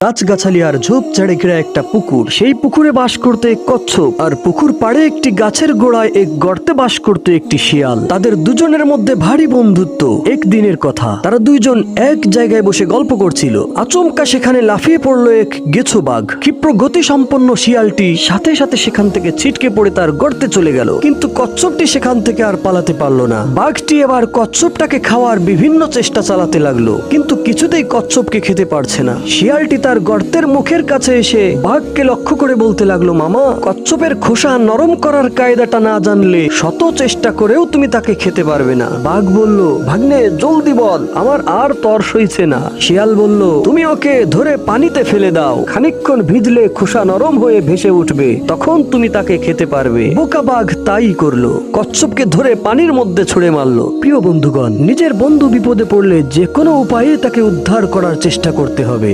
গাছগাছালি আর ঝোপঝাড়ে ঘেরা একটা পুকুর। সেই পুকুরে বাস করতে এক কচ্ছপ, আর পুকুর পাড়ে একটি গাছের গোড়ায় এক গর্তে বাস করত একটি শিয়াল। তাদের দুজনের মধ্যে ভারী বন্ধুত্ব। একদিনের কথা, তারা দুইজন এক জায়গায় বসে গল্প করছিল। আচমকা সেখানে লাফিয়ে পড়লো এক গেছো বাঘ। ক্ষিপ্র গতি সম্পন্ন শিয়ালটি সাথে সাথে সেখান থেকে ছিটকে পড়ে তার গর্তে চলে গেল, কিন্তু কচ্ছপটি সেখান থেকে আর পালাতে পারলো না। বাঘটি এবার কচ্ছপটাকে খাওয়ার বিভিন্ন চেষ্টা চালাতে লাগলো, কিন্তু কিছুতেই কচ্ছপকে খেতে পারছে না। শিয়ালটি তার গর্তের মুখের কাছে এসে বাঘকে লক্ষ্য করে বলতে লাগলো, মামা, কচ্ছপের খোসা নরম করার কায়দাটা না জানলে শত চেষ্টা করেও তুমি তাকে খেতে পারবে না। বাঘ বলল, ভাগ্নে, জলদি বল, আমার আর তর সইছে না। শিয়াল বলল, তুমি ওকে ধরে পানিতে ফেলে দাও, খানিকক্ষণ ভিজলে খোসা নরম হয়ে ভেসে উঠবে, তখন তুমি তাকে খেতে পারবে। বোকা বাঘ তাই করলো, কচ্ছপকে ধরে পানির মধ্যে ছুঁড়ে মারলো। প্রিয় বন্ধুগণ, নিজের বন্ধু বিপদে পড়লে যে কোনো উপায়ে তাকে উদ্ধার করার চেষ্টা করতে হবে।